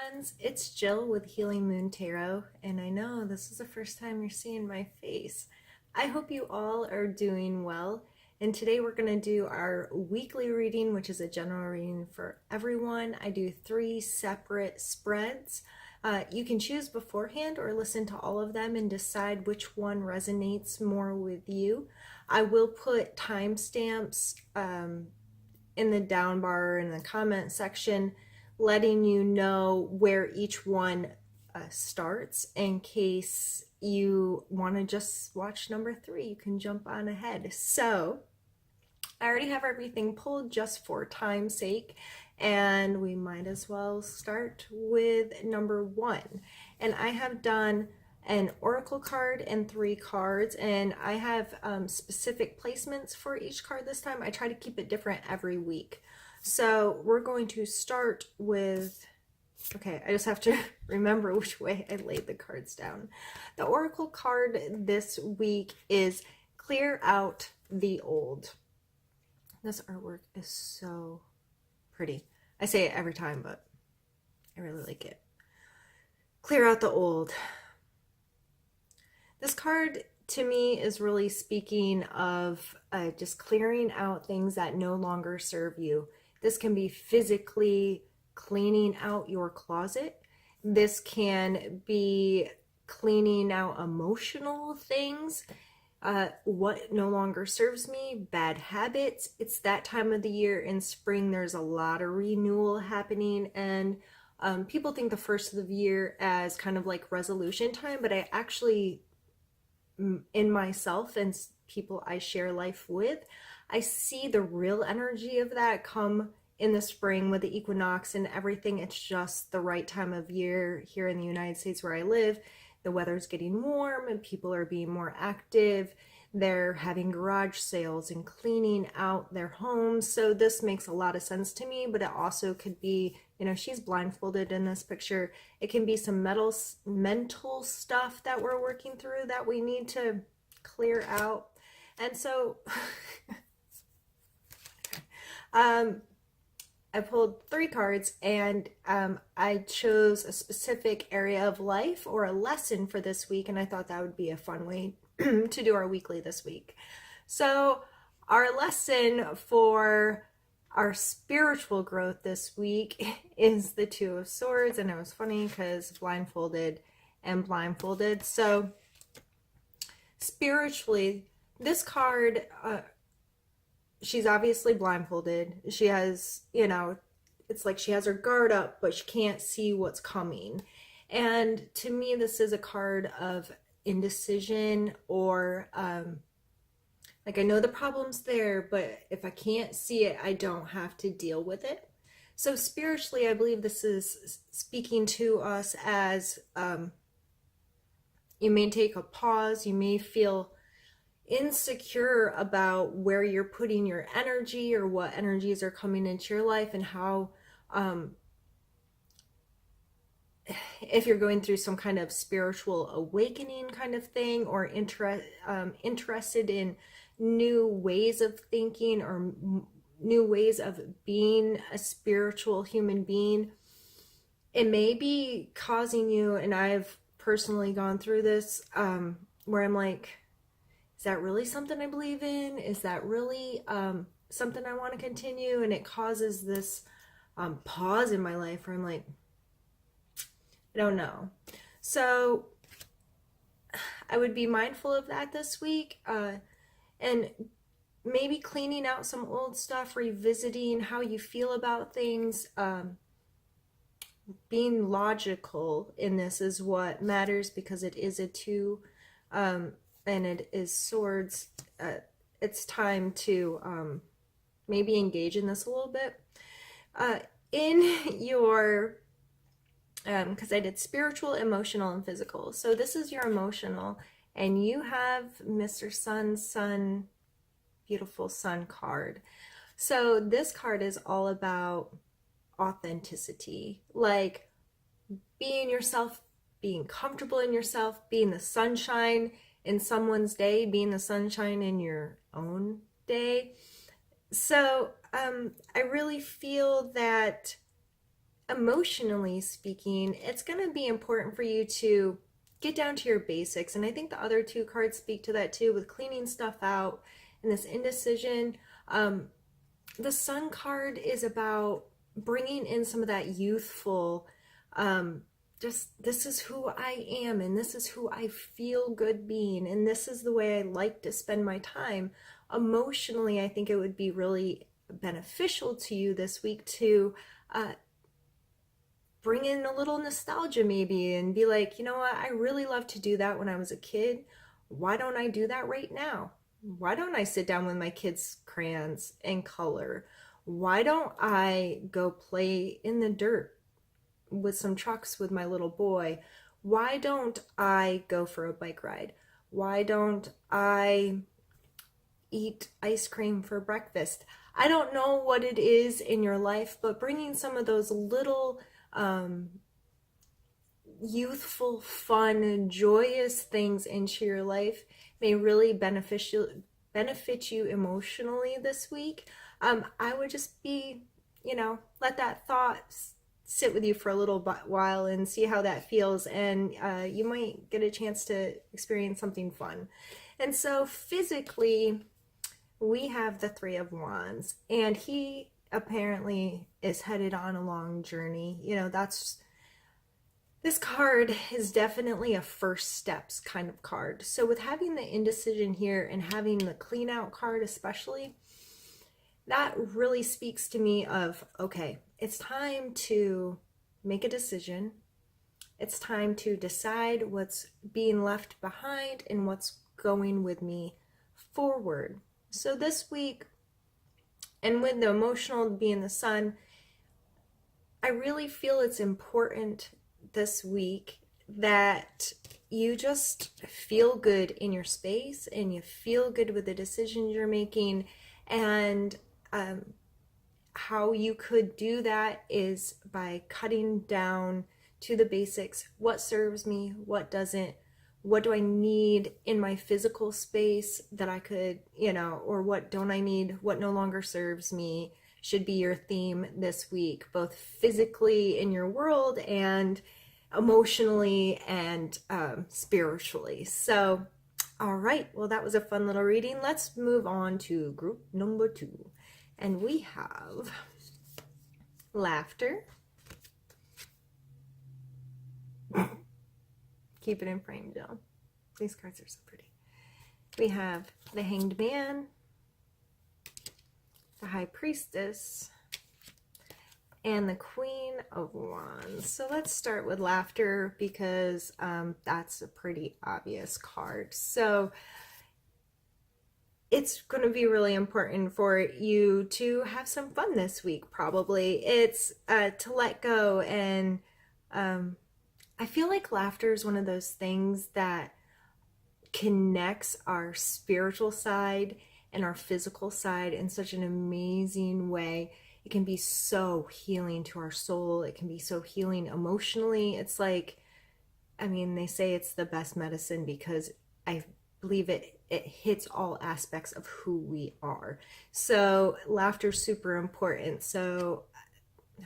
friends, it's Jill with Healing Moon Tarot, and I know this is the first time you're seeing my face. I hope you all are doing well, and today we're going to do our weekly reading, which is a general reading for everyone. I do 3 separate spreads. You can choose beforehand or listen to all of them and decide which one resonates more with you. I will put timestamps in the down bar in the comment section, letting you know where each one starts in case you want to just watch number 3. You can jump on ahead. So I already have everything pulled just for time's sake, and we might as well start with number 1. And I have done an oracle card and 3 cards, and I have specific placements for each card this time. I try to keep it different every week. So we're going to start with, okay, I just have to remember which way I laid the cards down. The oracle card this week is Clear Out the Old. This artwork is so pretty. I say it every time, but I really like it. Clear out the old. This card to me is really speaking of just clearing out things that no longer serve you. This can be physically cleaning out your closet. This can be cleaning out emotional things. What no longer serves me, bad habits. It's that time of the year in spring. There's a lot of renewal happening, and people think the first of the year as kind of like resolution time, but I actually, in myself and people I share life with, I see the real energy of that come in the spring with the equinox and everything. It's just the right time of year here in the United States where I live. The weather's getting warm and people are being more active. They're having garage sales and cleaning out their homes. So this makes a lot of sense to me, but it also could be, you know, she's blindfolded in this picture. It can be some mental stuff that we're working through that we need to clear out. And so I pulled 3 cards, and I chose a specific area of life or a lesson for this week, and I thought that would be a fun way to do our weekly this week. So our lesson for our spiritual growth this week is the 2 of Swords, and it was funny because blindfolded and blindfolded. So spiritually, this card, she's obviously blindfolded. She has, you know, it's like she has her guard up, but she can't see what's coming. And to me, this is a card of indecision, or like, I know the problem's there, but if I can't see it, I don't have to deal with it. So spiritually, I believe this is speaking to us as you may take a pause, you may feel insecure about where you're putting your energy or what energies are coming into your life, and how if you're going through some kind of spiritual awakening kind of thing, or interested in new ways of thinking or new ways of being a spiritual human being, it may be causing you, and I've personally gone through this, where I'm like, is that really something I believe in? Is that really something I want to continue? And it causes this pause in my life where I'm like, I don't know. So I would be mindful of that this week, and maybe cleaning out some old stuff, revisiting how you feel about things. Being logical in this is what matters, because it is a 2, and it is Swords. It's time to maybe engage in this a little bit. In your, because I did spiritual, emotional, and physical. So this is your emotional, and you have Mr. Sun, beautiful Sun card. So this card is all about authenticity, like being yourself, being comfortable in yourself, being the sunshine in someone's day, being the sunshine in your own day. So I really feel that emotionally speaking, it's going to be important for you to get down to your basics. And I think the other two cards speak to that too, with cleaning stuff out and this indecision. The Sun card is about bringing in some of that youthful, just this is who I am, and this is who I feel good being, and this is the way I like to spend my time. Emotionally, I think it would be really beneficial to you this week to bring in a little nostalgia maybe and be like, you know what, I really loved to do that when I was a kid. Why don't I do that right now? Why don't I sit down with my kids' crayons and color? Why don't I go play in the dirt with some trucks with my little boy? Why don't I go for a bike ride? Why don't I eat ice cream for breakfast? I don't know what it is in your life, but bringing some of those little youthful, fun, joyous things into your life may really benefit you emotionally this week. I would just be, let that thought sit with you for a little while and see how that feels, and you might get a chance to experience something fun. And so physically, we have the Three of Wands, and he apparently is headed on a long journey. This card is definitely a first steps kind of card. So with having the indecision here and having the clean out card especially, that really speaks to me of, okay, it's time to make a decision. It's time to decide what's being left behind and what's going with me forward. So this week, and with the emotional being the Sun, I really feel it's important this week that you just feel good in your space and you feel good with the decisions you're making. And how you could do that is by cutting down to the basics. What serves me? What doesn't? What do I need in my physical space that I could, or what don't I need? What no longer serves me should be your theme this week, both physically in your world and emotionally and spiritually. So, all right, well, that was a fun little reading. Let's move on to group number 2. And we have laughter. Keep it in frame, Jill. These cards are so pretty. We have the Hanged Man, the High Priestess, and the Queen of Wands. So let's start with laughter because that's a pretty obvious card. So it's going to be really important for you to have some fun this week, probably. It's to let go, and I feel like laughter is one of those things that connects our spiritual side and our physical side in such an amazing way. It can be so healing to our soul. It can be so healing emotionally. It's like, they say it's the best medicine because I believe it hits all aspects of who we are. So laughter is super important. So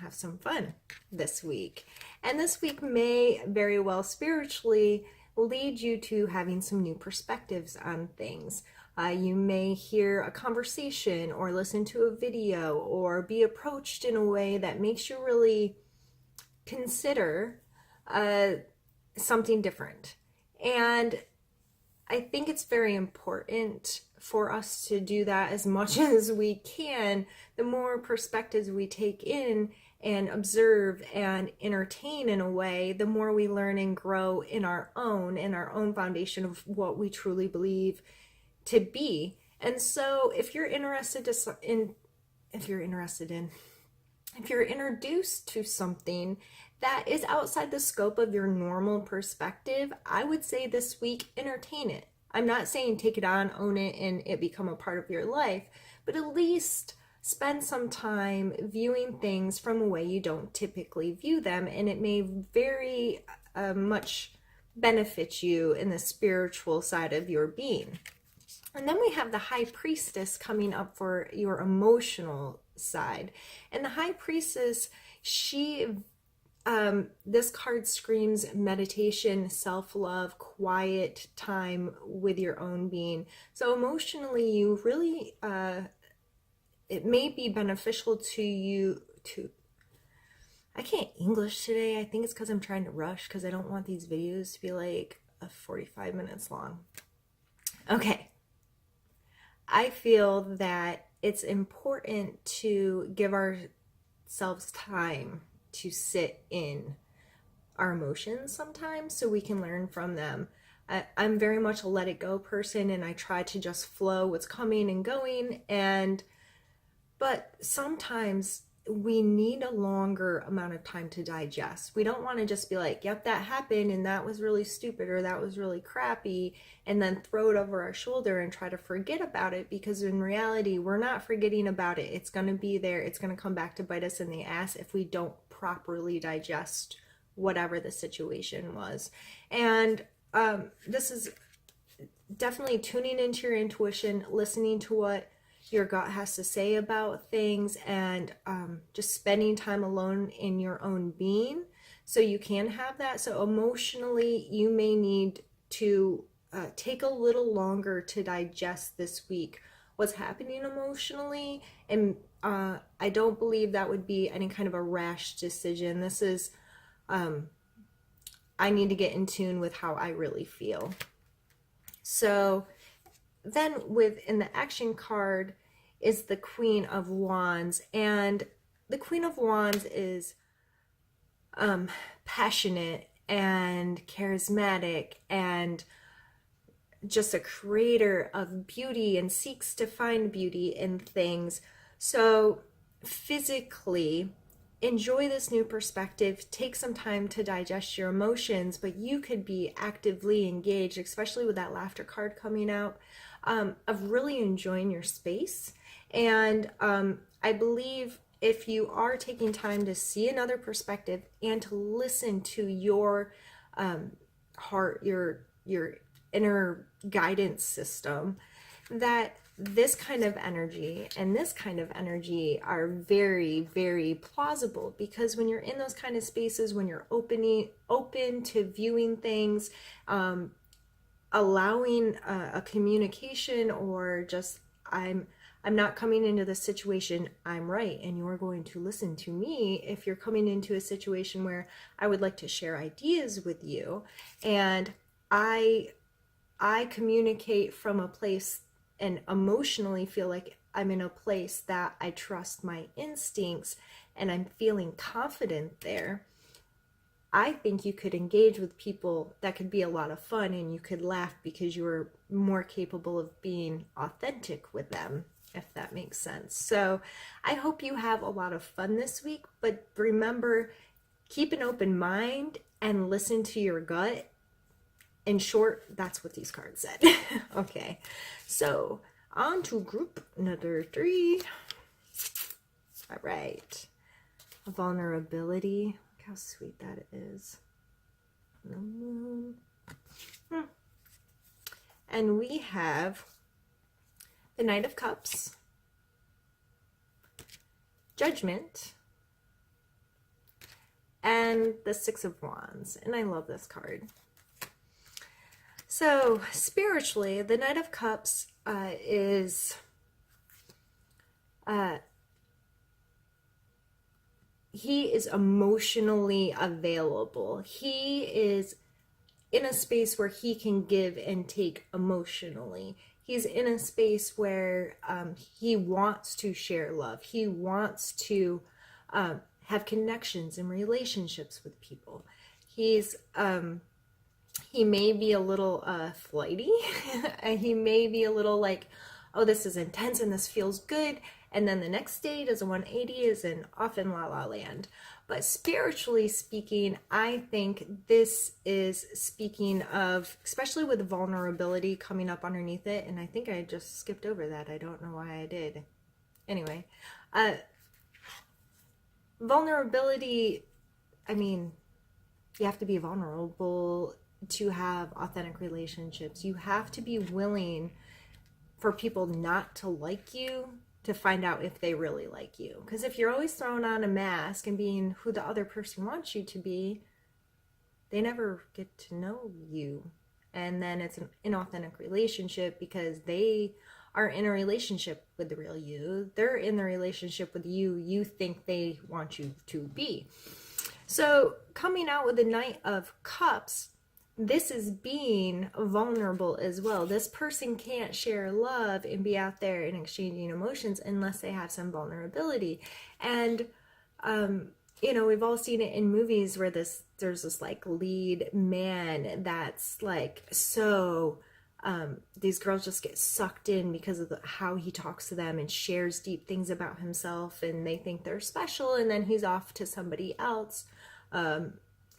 have some fun this week. And this week may very well spiritually lead you to having some new perspectives on things. You may hear a conversation or listen to a video or be approached in a way that makes you really consider something different. And I think it's very important for us to do that as much as we can. The more perspectives we take in and observe and entertain in a way, the more we learn and grow in our own foundation of what we truly believe to be. And so if you're introduced to something that is outside the scope of your normal perspective, I would say this week, entertain it. I'm not saying take it on, own it, and it become a part of your life, but at least spend some time viewing things from a way you don't typically view them, and it may very much benefit you in the spiritual side of your being. And then we have the High Priestess coming up for your emotional side. And the High Priestess, She this card screams meditation, self-love, quiet time with your own being. So emotionally, you really it may be beneficial to you to, I can't English today. I think it's because I'm trying to rush because I don't want these videos to be like 45 minutes long. Okay. I feel that it's important to give ourselves time to sit in our emotions sometimes so we can learn from them. I'm very much a let it go person, and I try to just flow what's coming and going, but sometimes we need a longer amount of time to digest. We don't want to just be like, yep, that happened and that was really stupid or that was really crappy, and then throw it over our shoulder and try to forget about it, because in reality, we're not forgetting about it. It's going to be there. It's going to come back to bite us in the ass if we don't properly digest whatever the situation was. And this is definitely tuning into your intuition, listening to what your gut has to say about things, and just spending time alone in your own being so you can have that. So emotionally, you may need to take a little longer to digest this week what's happening emotionally. And I don't believe that would be any kind of a rash decision. This is, I need to get in tune with how I really feel. So then within the action card is the Queen of Wands, and the Queen of Wands is passionate and charismatic and just a creator of beauty and seeks to find beauty in things. So physically, enjoy this new perspective, take some time to digest your emotions, but you could be actively engaged, especially with that laughter card coming out, of really enjoying your space. And I believe if you are taking time to see another perspective and to listen to your heart, your inner guidance system, that this kind of energy and this kind of energy are very, very plausible, because when you're in those kind of spaces, when you're open to viewing things, allowing a communication, or just I'm not coming into this situation, I'm right, and you're going to listen to me. If you're coming into a situation where I would like to share ideas with you, and I communicate from a place and emotionally feel like I'm in a place that I trust my instincts and I'm feeling confident there, I think you could engage with people that could be a lot of fun, and you could laugh because you're more capable of being authentic with them, if that makes sense. So I hope you have a lot of fun this week, but remember, keep an open mind and listen to your gut. In short, that's what these cards said. Okay, so on to group number 3. All right, vulnerability. Look how sweet that is. The moon. And we have the Knight of Cups, Judgment, and the Six of Wands. And I love this card. So spiritually, the Knight of Cups is he is emotionally available. He is in a space where he can give and take emotionally. He's in a space where he wants to share love. He wants to have connections and relationships with people. He's he may be a little flighty. He may be a little like, oh, this is intense and this feels good. And then the next day does a 180 is in often la la land. But spiritually speaking, I think this is speaking of, especially with vulnerability coming up underneath it. And I think I just skipped over that. I don't know why I did. Anyway, vulnerability, I mean, you have to be vulnerable to have authentic relationships. You have to be willing for people not to like you to find out if they really like you. Because if you're always throwing on a mask and being who the other person wants you to be, they never get to know you. And then it's an inauthentic relationship because they are in a relationship with the real you. They're in the relationship with you. You think they want you to be. So coming out with the Knight of Cups, this is being vulnerable as well. This person can't share love and be out there and exchanging emotions unless they have some vulnerability. And we've all seen it in movies where there's this like lead man that's like so these girls just get sucked in because of how he talks to them and shares deep things about himself, and they think they're special, and then he's off to somebody else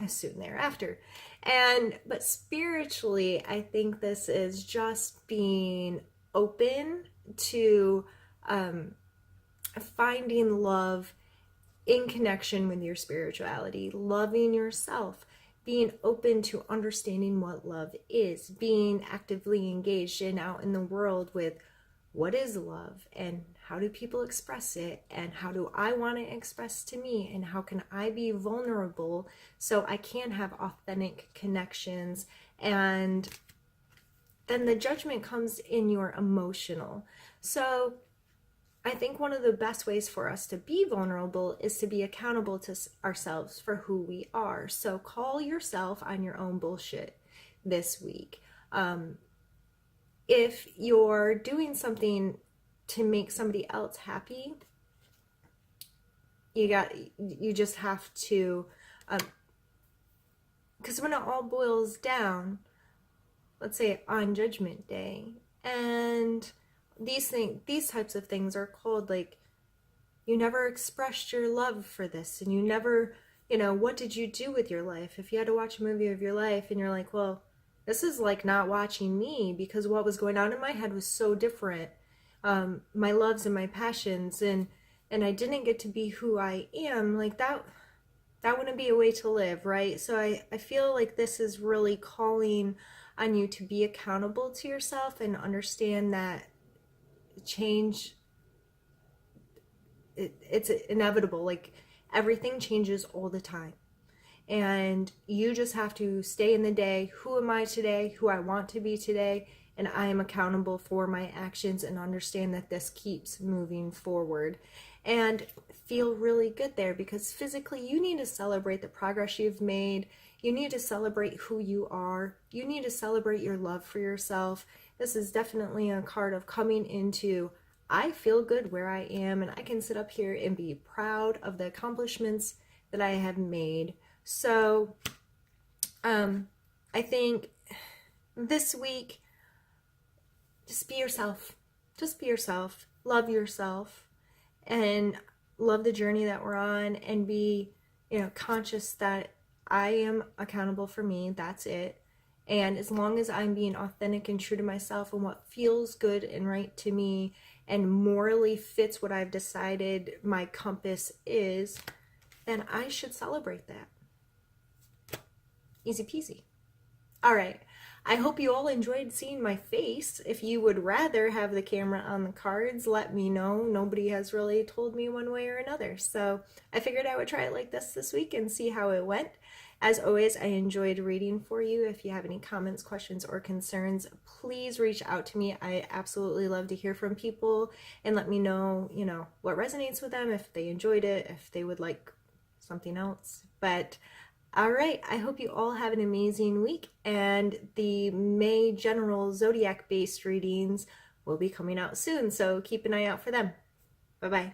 soon thereafter. But spiritually, I think this is just being open to finding love in connection with your spirituality, loving yourself, being open to understanding what love is, being actively engaged and out in the world with what is love and how do people express it and how do I want to express to me and how can I be vulnerable so I can have authentic connections. And then the judgment comes in your emotional. So I think one of the best ways for us to be vulnerable is to be accountable to ourselves for who we are. So call yourself on your own bullshit this week. If you're doing something to make somebody else happy, you just have to, because when it all boils down, let's say on Judgment Day, and these types of things are called like, you never expressed your love for this, and you never, what did you do with your life? If you had to watch a movie of your life and you're like, well, this is like not watching me because what was going on in my head was so different. My loves and my passions, and I didn't get to be who I am. Like that wouldn't be a way to live, right? So I feel like this is really calling on you to be accountable to yourself and understand that change, it's inevitable. Like everything changes all the time. And you just have to stay in the day. Who am I today? Who I want to be today. And I am accountable for my actions and understand that this keeps moving forward. And feel really good there, because physically you need to celebrate the progress you've made. You need to celebrate who you are. You need to celebrate your love for yourself. This is definitely a card of coming into, I feel good where I am and I can sit up here and be proud of the accomplishments that I have made. So I think this week, just be yourself. Just be yourself. Love yourself and love the journey that we're on, and be, conscious that I am accountable for me. That's it. And as long as I'm being authentic and true to myself and what feels good and right to me and morally fits what I've decided my compass is, then I should celebrate that. Easy peasy. All right. I hope you all enjoyed seeing my face. If you would rather have the camera on the cards, let me know. Nobody has really told me one way or another. So I figured I would try it like this week and see how it went. As always, I enjoyed reading for you. If you have any comments, questions, or concerns, please reach out to me. I absolutely love to hear from people and let me know, what resonates with them, if they enjoyed it, if they would like something else. But all right, I hope you all have an amazing week, and the May general zodiac based readings will be coming out soon, so keep an eye out for them. Bye-bye.